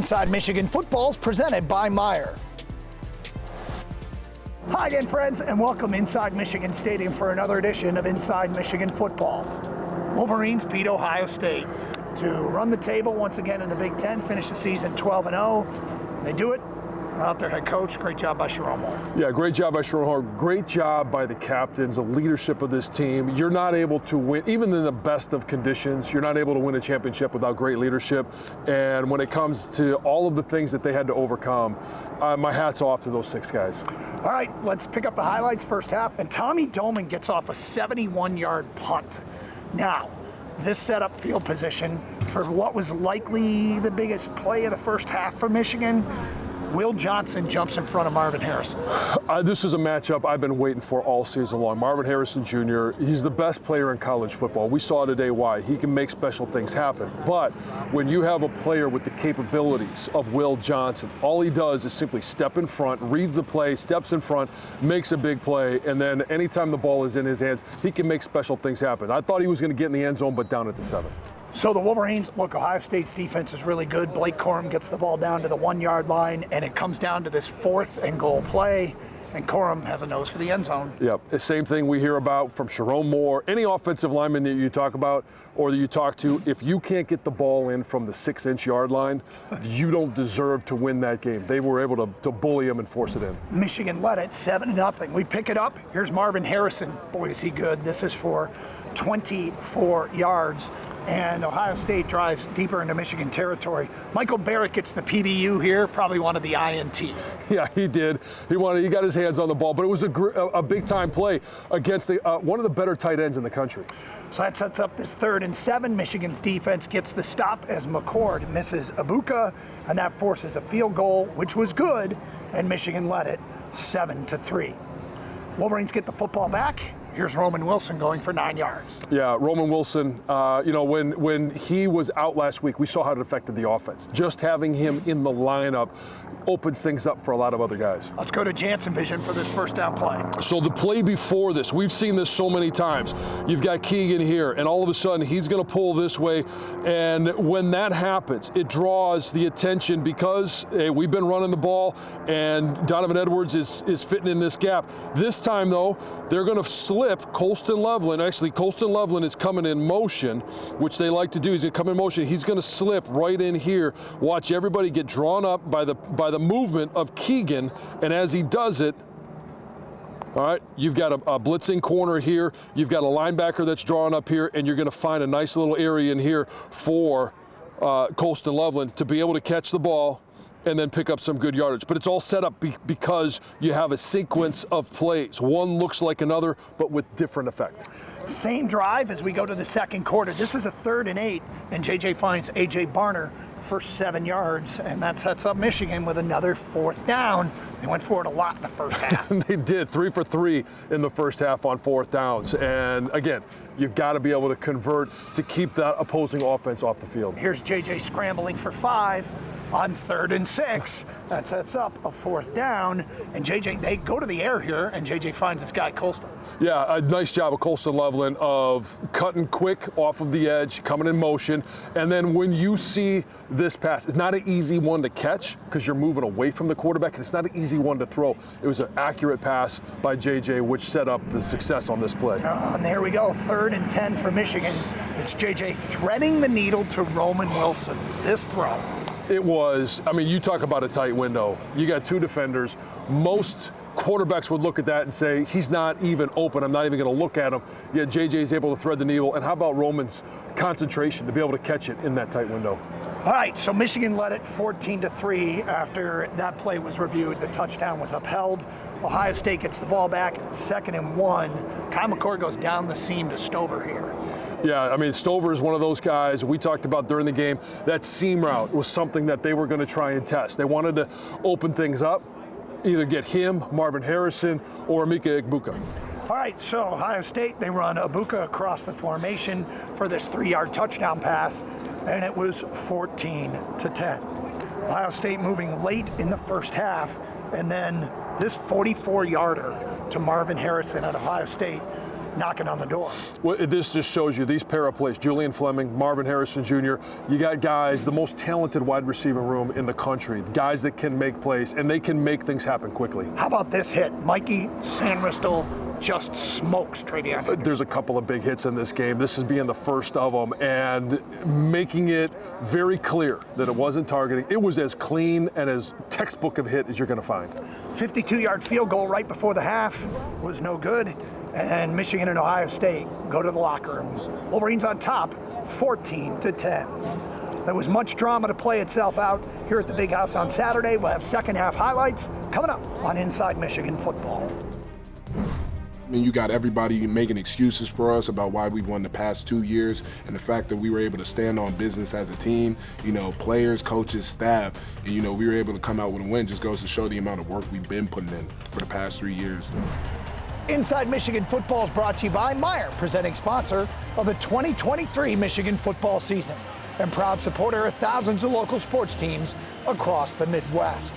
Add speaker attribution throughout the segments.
Speaker 1: Inside Michigan Football is presented by Meijer. Hi again, friends, and welcome inside Michigan Stadium for another edition of Inside Michigan Football. Wolverines beat Ohio State to run the table once again in the Big Ten, finish the season 12-0. They do it without their head coach. Great job by Sherrone Moore.
Speaker 2: Yeah, great job by Sherrone Moore. Great job by the captains, the leadership of this team. You're not able to win, even in the best of conditions, you're not able to win a championship without great leadership. And when it comes to all of the things that they had to overcome, my hat's off to those six guys.
Speaker 1: All right, let's pick up the highlights first half. And Tommy Doman gets off a 71-yard punt. Now, this set up field position for what was likely the biggest play of the first half for Michigan. Will Johnson jumps in front of Marvin Harrison.
Speaker 2: This is a matchup I've been waiting for all season long. Marvin Harrison Jr., he's the best player in college football. We saw today why. He can make special things happen. But when you have a player with the capabilities of Will Johnson, all he does is simply step in front, reads the play, steps in front, makes a big play, and then anytime the ball is in his hands, he can make special things happen. I thought he was going to get in the end zone, but down at the 7.
Speaker 1: So the Wolverines, look, Ohio State's defense is really good. Blake Corum gets the ball down to the 1-yard line, and it comes down to this 4th and goal play, and Corum has a nose for the end zone.
Speaker 2: Yep, the same thing we hear about from Sherrone Moore. Any offensive lineman that you talk about or that you talk to, if you can't get the ball in from the 6-inch yard line, you don't deserve to win that game. They were able to bully him and force it in.
Speaker 1: Michigan led it 7-0. We pick it up. Here's Marvin Harrison. Boy, is he good. This is for 24 yards. And Ohio State drives deeper into Michigan territory. Michael Barrett gets the PBU here, probably wanted the INT.
Speaker 2: Yeah, he did. He got his hands on the ball, but it was a big-time play against one of the better tight ends in the country.
Speaker 1: So that sets up this 3rd and 7. Michigan's defense gets the stop as McCord misses Ibuka, and that forces a field goal, which was good, and Michigan led it 7-3. Wolverines get the football back. Here's Roman Wilson going for 9 yards.
Speaker 2: Yeah, Roman Wilson, when he was out last week, we saw how it affected the offense. Just having him in the lineup opens things up for a lot of other guys.
Speaker 1: Let's go to Jansen Vision for this first down play.
Speaker 2: So the play before this, we've seen this so many times. You've got Keegan here, and all of a sudden he's going to pull this way. And when that happens, it draws the attention because we've been running the ball, and Donovan Edwards is fitting in this gap. This time, though, they're going to slip Colston Loveland. Actually, Colston Loveland is coming in motion, which they like to do. He's going to come in motion. He's going to slip right in here. Watch everybody get drawn up by the movement of Keegan, and as he does it, all right, you've got a blitzing corner here. You've got a linebacker that's drawn up here, and you're going to find a nice little area in here for Colston Loveland to be able to catch the ball and then pick up some good yardage. But it's all set up because you have a sequence of plays. One looks like another, but with different effect.
Speaker 1: Same drive as we go to the second quarter. This is a 3rd and 8, and JJ finds A.J. Barner for 7 yards, and that sets up Michigan with another 4th down. They went for it a lot in the first half.
Speaker 2: They did, 3 for 3 in the first half on 4th downs. And again, you've got to be able to convert to keep that opposing offense off the field.
Speaker 1: Here's JJ scrambling for 5 on 3rd and 6. That sets up a 4th down, and JJ, they go to the air here, and JJ finds this guy Colston.
Speaker 2: Yeah, a nice job of Colston Loveland of cutting quick off of the edge, coming in motion, and then when you see this pass, it's not an easy one to catch because you're moving away from the quarterback, and it's not an easy one to throw. It was an accurate pass by JJ, which set up the success on this play.
Speaker 1: And there we go, 3rd and 10 for Michigan. It's JJ threading the needle to Roman Wilson. This throw.
Speaker 2: It was, you talk about a tight window. You got 2 defenders. Most quarterbacks would look at that and say, he's not even open. I'm not even going to look at him. Yet JJ is able to thread the needle. And how about Roman's concentration to be able to catch it in that tight window?
Speaker 1: All right, so Michigan led it 14-3 after that play was reviewed. The touchdown was upheld. Ohio State gets the ball back, 2nd and 1. Kyle McCord goes down the seam to Stover here.
Speaker 2: Yeah, Stover is one of those guys we talked about during the game. That seam route was something that they were going to try and test. They wanted to open things up, either get him, Marvin Harrison, or Emeka Egbuka.
Speaker 1: All right, so Ohio State, they run Ibuka across the formation for this 3-yard touchdown pass, and it was 14-10. Ohio State moving late in the first half, and then this 44-yarder to Marvin Harrison at Ohio State knocking on the door.
Speaker 2: Well, this just shows you these pair of plays. Julian Fleming, Marvin Harrison Jr. You got guys, the most talented wide receiver room in the country, guys that can make plays, and they can make things happen quickly.
Speaker 1: How about this hit? Mikey Sanristel just smokes Travion Henderson.
Speaker 2: There's a couple of big hits in this game. This is being the first of them, and making it very clear that it wasn't targeting. It was as clean and as textbook of hit as you're going to find.
Speaker 1: 52-yard field goal right before the half was no good, and Michigan and Ohio State go to the locker room. Wolverines on top, 14-10. There was much drama to play itself out here at the Big House on Saturday. We'll have second half highlights coming up on Inside Michigan Football.
Speaker 3: I mean, you got everybody making excuses for us about why we won the past 2 years, and the fact that we were able to stand on business as a team, you know, players, coaches, staff, and, you know, we were able to come out with a win just goes to show the amount of work we've been putting in for the past 3 years.
Speaker 1: Inside Michigan Football is brought to you by Meijer, presenting sponsor of the 2023 Michigan football season, and proud supporter of thousands of local sports teams across the Midwest.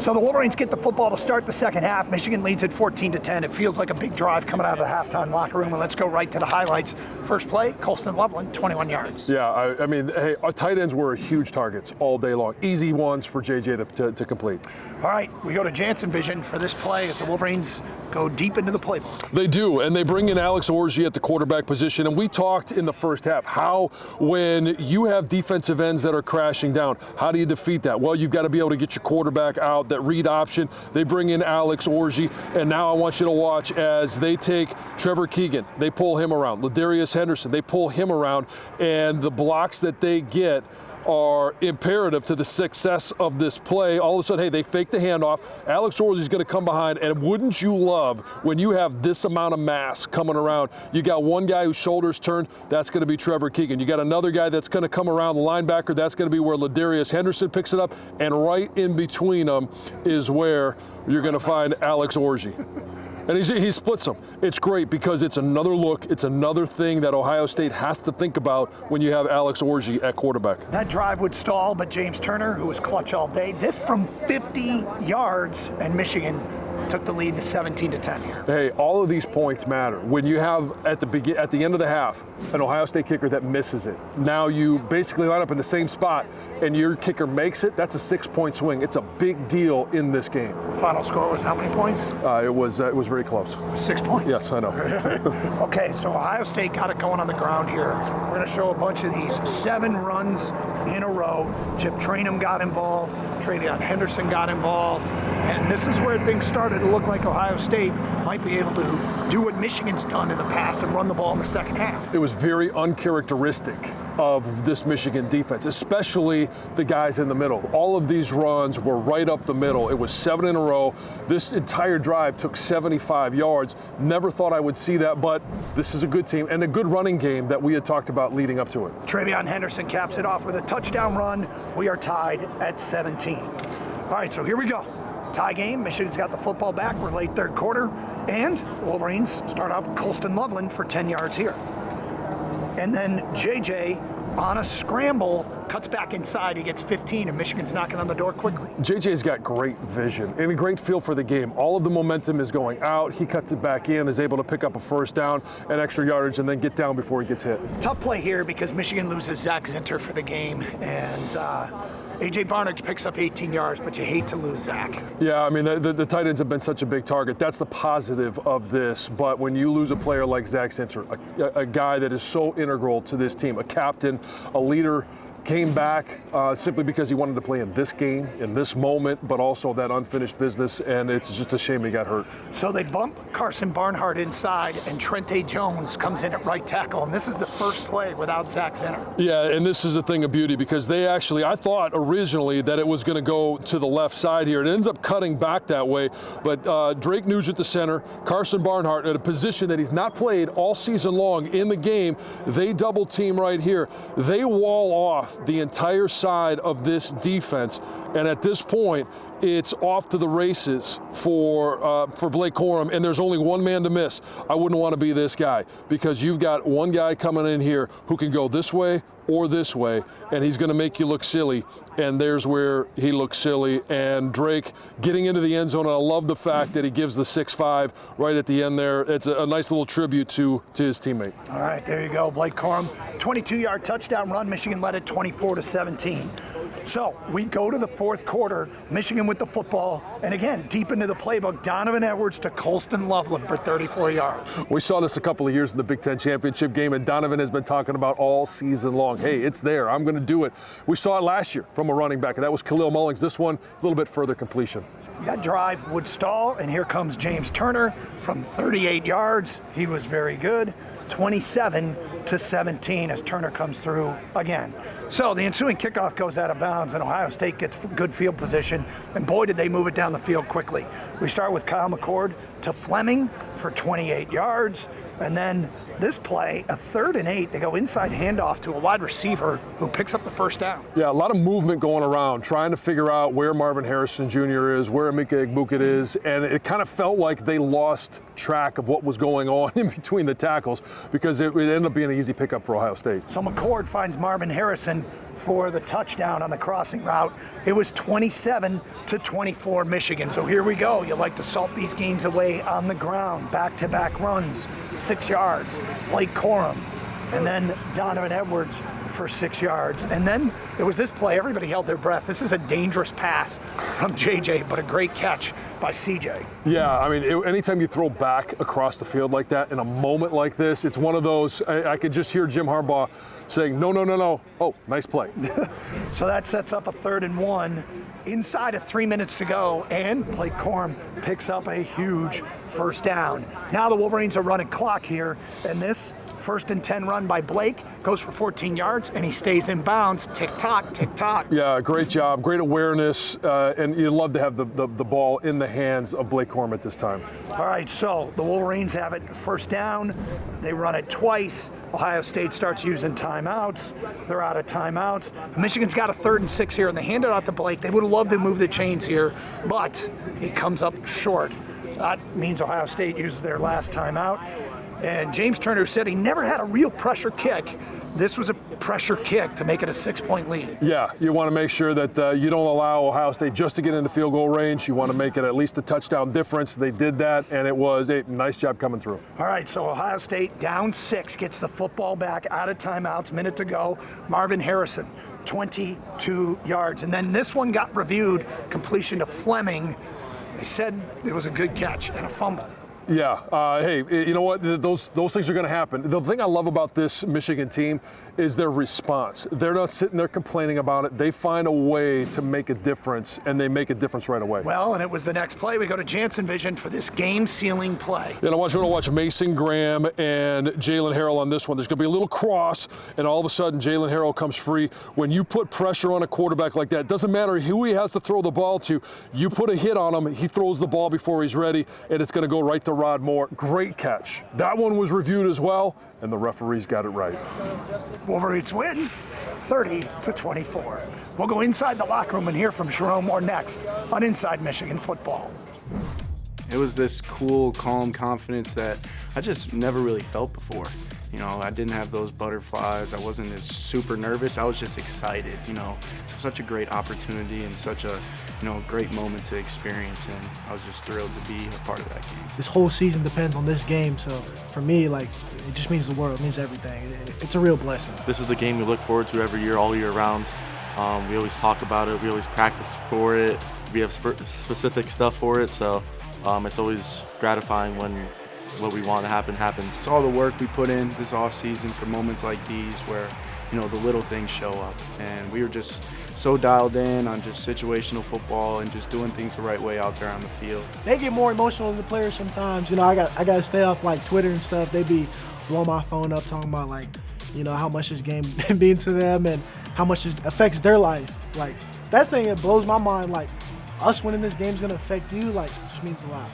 Speaker 1: So the Wolverines get the football to start the second half. Michigan leads at 14-10. It feels like a big drive coming out of the halftime locker room. And let's go right to the highlights. First play, Colston Loveland, 21 yards.
Speaker 2: Yeah, I mean, hey, our tight ends were huge targets all day long. Easy ones for JJ to complete.
Speaker 1: All right, we go to Jansen Vision for this play as the Wolverines go deep into the playbook.
Speaker 2: They do, and they bring in Alex Orji at the quarterback position. And we talked in the first half how when you have defensive ends that are crashing down, how do you defeat that? Well, you've got to be able to get your quarterback out, that read option. They bring in Alex Orji, and now I want you to watch as they take Trevor Keegan. They pull him around. Ladarius Henderson, they pull him around, and the blocks that they get are imperative to the success of this play. All of a sudden, hey, they fake the handoff. Alex Orji is going to come behind, and wouldn't you love when you have this amount of mass coming around? You got one guy whose shoulders turned, that's going to be Trevor Keegan. You got another guy that's going to come around, the linebacker, that's going to be where Ladarius Henderson picks it up, and right in between them is where you're going to find Alex Orji. And he splits them. It's great because it's another look. It's another thing that Ohio State has to think about when you have Alex Orji at quarterback.
Speaker 1: That drive would stall, but James Turner, who was clutch all day, this from 50 yards, and Michigan took the lead to 17-10 here.
Speaker 2: Hey, all of these points matter. When you have at the end of the half an Ohio State kicker that misses it, now you basically line up in the same spot and your kicker makes it, that's a 6-point swing. It's a big deal in this game.
Speaker 1: The final score was how many points?
Speaker 2: It was very close.
Speaker 1: 6 points?
Speaker 2: Yes, I know.
Speaker 1: Okay, so Ohio State got it going on the ground here. We're going to show a bunch of these 7 runs in a row. Chip Trainum got involved. Travion Henderson got involved. And this is where things started to look like Ohio State might be able to do what Michigan's done in the past and run the ball in the second half.
Speaker 2: It was very uncharacteristic of this Michigan defense, especially the guys in the middle. All of these runs were right up the middle. It was 7 in a row. This entire drive took 75 yards. Never thought I would see that, but this is a good team and a good running game that we had talked about leading up to it.
Speaker 1: Travion Henderson caps it off with a touchdown run. We are tied at 17. All right, so here we go. Tie game. Michigan's got the football back. We're late third quarter. And the Wolverines start off with Colston Loveland for 10 yards here. And then JJ on a scramble cuts back inside. He gets 15, and Michigan's knocking on the door quickly.
Speaker 2: JJ's got great vision and a great feel for the game. All of the momentum is going out. He cuts it back in, is able to pick up a first down and extra yardage and then get down before he gets hit.
Speaker 1: Tough play here because Michigan loses Zach Zinter for the game, and A.J. Barnard picks up 18 yards, but you hate to lose Zach.
Speaker 2: Yeah, I mean, the tight ends have been such a big target. That's the positive of this. But when you lose a player like Zach Zinter, a guy that is so integral to this team, a captain, a leader, came back simply because he wanted to play in this game, in this moment, but also that unfinished business, and it's just a shame he got hurt.
Speaker 1: So they bump Carson Barnhart inside, and Trente Jones comes in at right tackle, and this is the first play without Zach Zinter.
Speaker 2: Yeah, and this is a thing of beauty because they actually, I thought originally that it was going to go to the left side here. It ends up cutting back that way, but Drake Nugent, the center, Carson Barnhart at a position that he's not played all season long in the game. They double team right here. They wall off the entire side of this defense, and at this point, it's off to the races for Blake Corum, and there's only one man to miss. I wouldn't want to be this guy because you've got one guy coming in here who can go this way or this way, and he's going to make you look silly. And there's where he looks silly. And Drake getting into the end zone, and I love the fact that he gives the 6-5 right at the end there. It's a nice little tribute to his teammate.
Speaker 1: All right, there you go, Blake Corum. 22-yard touchdown run. Michigan led it 24-17. So we go to the fourth quarter, Michigan with the football, and again, deep into the playbook, Donovan Edwards to Colston Loveland for 34 yards.
Speaker 2: We saw this a couple of years in the Big Ten championship game, and Donovan has been talking about all season long, hey, it's there, I'm going to do it. We saw it last year from a running back, and that was Khalil Mullings. This one, a little bit further completion.
Speaker 1: That drive would stall, and here comes James Turner from 38 yards. He was very good. 27-17 as Turner comes through again. So the ensuing kickoff goes out of bounds, and Ohio State gets good field position, and boy, did they move it down the field quickly. We start with Kyle McCord to Fleming for 28 yards, and then this play, a 3rd and 8, they go inside handoff to a wide receiver who picks up the first down.
Speaker 2: Yeah, a lot of movement going around, trying to figure out where Marvin Harrison Jr. is, where Emeka Egbuka is, and it kind of felt like they lost track of what was going on in between the tackles because it ended up being an easy pickup for Ohio State.
Speaker 1: So McCord finds Marvin Harrison for the touchdown on the crossing route. It was 27-24 Michigan. So here we go. You like to salt these games away on the ground. Back-to-back runs, 6 yards. Blake Corum, and then Donovan Edwards for 6 yards. And then there was this play. Everybody held their breath. This is a dangerous pass from JJ, but a great catch by CJ.
Speaker 2: Yeah, I mean, anytime you throw back across the field like that in a moment like this, it's one of those, I could just hear Jim Harbaugh saying, no. Oh, nice play.
Speaker 1: So that sets up a 3rd and 1 inside of 3 minutes to go, and Blake Corum picks up a huge first down. Now the Wolverines are running clock here, and this 1st and 10 run by Blake goes for 14 yards, and he stays in bounds. Tick-tock, tick-tock.
Speaker 2: Yeah, great job, great awareness, and you'd love to have the ball in the hands of Blake Corum at this time.
Speaker 1: All right, so the Wolverines have it 1st down. They run it twice. Ohio State starts using timeouts. They're out of timeouts. Michigan's got a 3rd and 6 here, and they hand it out to Blake. They would have loved to move the chains here, but he comes up short. That means Ohio State uses their last timeout. And James Turner said he never had a real pressure kick. This was a pressure kick to make it a 6-point lead.
Speaker 2: Yeah, you want to make sure that you don't allow Ohio State just to get into field goal range. You want to make it at least a touchdown difference. They did that, and it was a nice job coming through.
Speaker 1: All right, so Ohio State down 6, gets the football back out of timeouts, minute to go. Marvin Harrison, 22 yards. And then this one got reviewed, completion to Fleming. They said it was a good catch and a fumble.
Speaker 2: Yeah, hey, you know what? Those things are going to happen. The thing I love about this Michigan team is their response. They're not sitting there complaining about it. They find a way to make a difference, and they make a difference right away.
Speaker 1: Well, and it was the next play. We go to Jansen Vision for this game-sealing play.
Speaker 2: And I want you to watch Mason Graham and Jalen Harrell on this one. There's going to be a little cross, and all of a sudden Jalen Harrell comes free. When you put pressure on a quarterback like that, it doesn't matter who he has to throw the ball to. You put a hit on him, he throws the ball before he's ready, and it's going to go right to Rod Moore. Great catch. That one was reviewed as well, and the referees got it right.
Speaker 1: Wolverines win 30-24. We'll go inside the locker room and hear from Sherrone Moore next on Inside Michigan Football.
Speaker 4: It was this cool, calm confidence that I just never really felt before. You know, I didn't have those butterflies. I wasn't as super nervous. I was just excited, you know. It was such a great opportunity and such a, you know, great moment to experience, and I was just thrilled to be a part of that game.
Speaker 5: This whole season depends on this game, so for me, like, it just means the world. It means everything. It's a real blessing.
Speaker 6: This is the game we look forward to every year, all year round. We always talk about it. We always practice for it. We have specific stuff for it, so it's always gratifying when what we want to happen happens.
Speaker 4: It's all the work we put in this offseason for moments like these where, you know, the little things show up. And we were just so dialed in on just situational football and just doing things the right way out there on the field.
Speaker 5: They get more emotional than the players sometimes. You know, I got to stay off like Twitter and stuff. They be blowing my phone up talking about, like, you know, how much this game means to them and how much it affects their life. Like, that thing, it blows my mind. Like, us winning this game is going to affect you. Like, it just means a lot.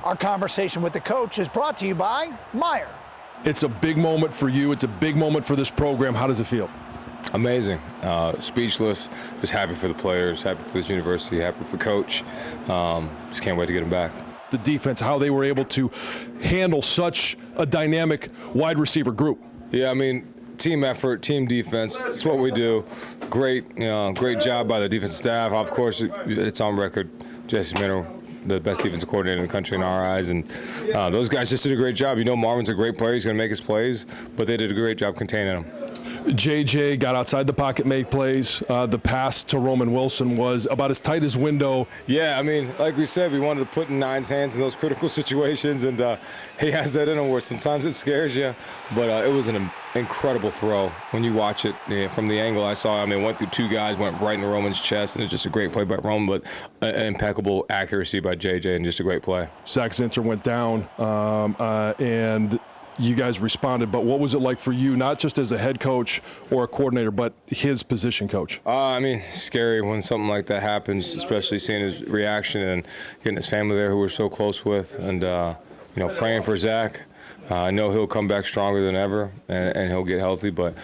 Speaker 1: Our conversation with the coach is brought to you by Meijer.
Speaker 2: It's a big moment for you. It's a big moment for this program. How does it feel?
Speaker 7: Amazing. Speechless. Just happy for the players, happy for this university, happy for Coach. Just can't wait to get them back.
Speaker 2: The defense, how they were able to handle such a dynamic wide receiver group.
Speaker 7: Yeah, I mean, team effort, team defense. It's what we do. Great job by the defensive staff. Of course, it's on record. Jesse Minter, the best defensive coordinator in the country in our eyes, and those guys just did a great job. Marvin's a great player. He's going to make his plays, but they did a great job containing him.
Speaker 2: JJ got outside the pocket, made plays. The pass to Roman Wilson was about as tight as window.
Speaker 7: Yeah, like we said, we wanted to put in Nine's hands in those critical situations, and he has that in him where sometimes it scares you. But it was an incredible throw when you watch it from the angle I saw. It went through two guys, went right in Roman's chest, and it's just a great play by Roman, but impeccable accuracy by JJ and just a great play.
Speaker 2: Zach Zinter went down, and you guys responded, but what was it like for you, not just as a head coach or a coordinator, but his position coach?
Speaker 7: Scary when something like that happens, especially seeing his reaction and getting his family there who we're so close with, and praying for Zach. I know he'll come back stronger than ever, and he'll get healthy, but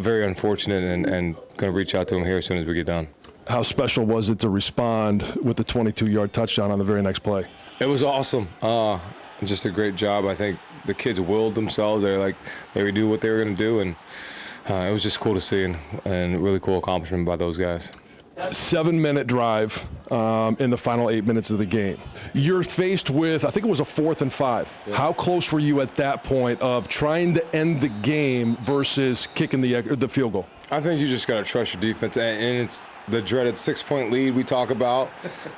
Speaker 7: very unfortunate, and going to reach out to him here as soon as we get done.
Speaker 2: How special was it to respond with the 22-yard touchdown on the very next play?
Speaker 7: It was awesome. Just a great job. I think the kids willed themselves. They would do what they were going to do, and it was just cool to see and really cool accomplishment by those guys.
Speaker 2: 7-minute drive in the final 8 minutes of the game. You're faced with, I think it was a 4th and 5. Yeah. How close were you at that point of trying to end the game versus kicking the field goal?
Speaker 7: I think you just got to trust your defense, and it's the dreaded 6-point lead we talk about,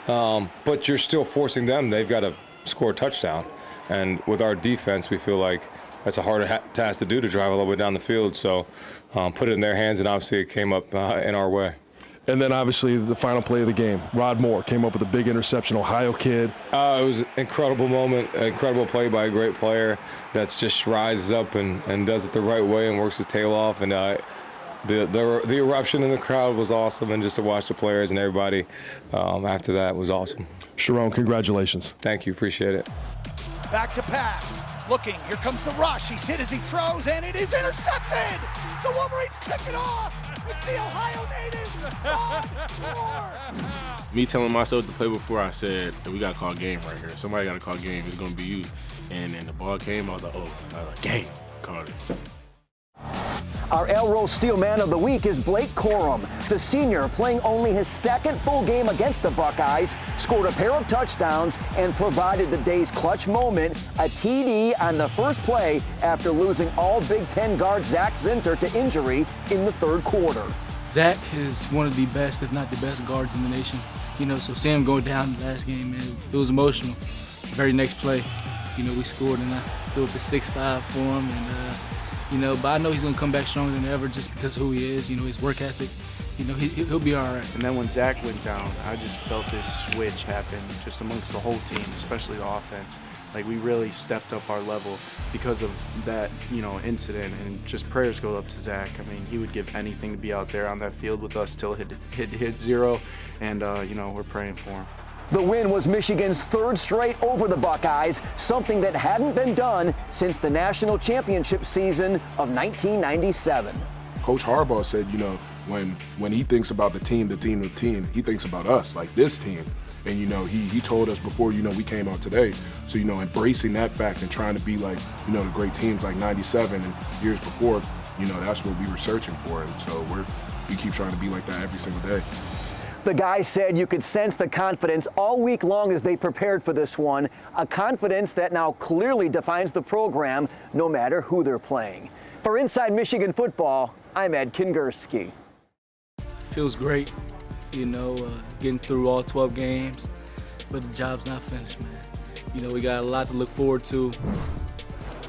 Speaker 7: but you're still forcing them. They've got to score a touchdown. And with our defense, we feel like that's a harder task to do, to drive all the way down the field. So put it in their hands, and obviously it came up in our way.
Speaker 2: And then obviously the final play of the game, Rod Moore came up with a big interception, Ohio kid.
Speaker 7: It was an incredible moment, an incredible play by a great player that just rises up and does it the right way and works his tail off. And the eruption in the crowd was awesome, and just to watch the players and everybody after that was awesome.
Speaker 2: Sharon, congratulations.
Speaker 7: Thank you, appreciate it.
Speaker 1: Back to pass. Looking, here comes the rush. He's hit as he throws, and it is intercepted. The Wolverines pick it off. It's the Ohio native, Rod Moore.
Speaker 8: Me telling myself to play before, I said, we got to call game right here. Somebody got to call game. It's going to be you. And then the ball came, I was like, game. Called it.
Speaker 9: Our El Rose Steel Man of the Week is Blake Corum. The senior, playing only his second full game against the Buckeyes, scored a pair of touchdowns and provided the day's clutch moment, a TD on the first play after losing all Big Ten guard Zach Zinter to injury in the third quarter.
Speaker 10: Zach is one of the best, if not the best, guards in the nation. So seeing him go down the last game, man, it was emotional. Very next play, we scored, and I threw up the 6-5 for him, and but I know he's going to come back stronger than ever just because of who he is, his work ethic. He'll be all right.
Speaker 4: And then when Zach went down, I just felt this switch happen just amongst the whole team, especially the offense. We really stepped up our level because of that, incident, and just prayers go up to Zach. He would give anything to be out there on that field with us till hit zero, and, we're praying for him.
Speaker 9: The win was Michigan's third straight over the Buckeyes, something that hadn't been done since the national championship season of 1997.
Speaker 3: Coach Harbaugh said, when he thinks about the team, he thinks about us, like this team. And, he told us before, we came out today. So, embracing that fact and trying to be like, the great teams like 97 and years before, that's what we were searching for. And so we keep trying to be like that every single day.
Speaker 9: The guys said you could sense the confidence all week long as they prepared for this one, a confidence that now clearly defines the program no matter who they're playing. For Inside Michigan Football, I'm Ed Kingerski.
Speaker 10: Feels great, getting through all 12 games, but the job's not finished, man. We got a lot to look forward to.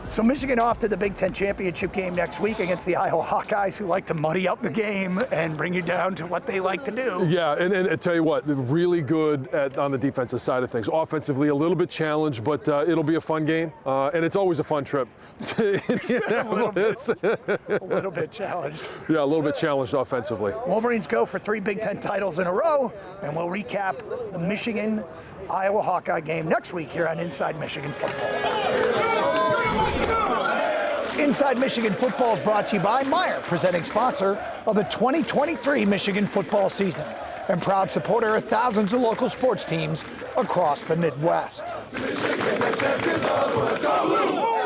Speaker 1: So Michigan off to the Big Ten championship game next week against the Iowa Hawkeyes, who like to muddy up the game and bring you down to what they like to do.
Speaker 2: Yeah, and I tell you what, really good on the defensive side of things. Offensively, a little bit challenged, but it'll be a fun game, and it's always a fun trip.
Speaker 1: A little bit challenged.
Speaker 2: Yeah, a little bit challenged offensively.
Speaker 1: Wolverines go for 3 Big Ten titles in a row, and we'll recap the Michigan-Iowa Hawkeye game next week here on Inside Michigan Football. Inside Michigan Football is brought to you by Meijer, presenting sponsor of the 2023 Michigan football season and proud supporter of thousands of local sports teams across the Midwest. Michigan, the champions of the West.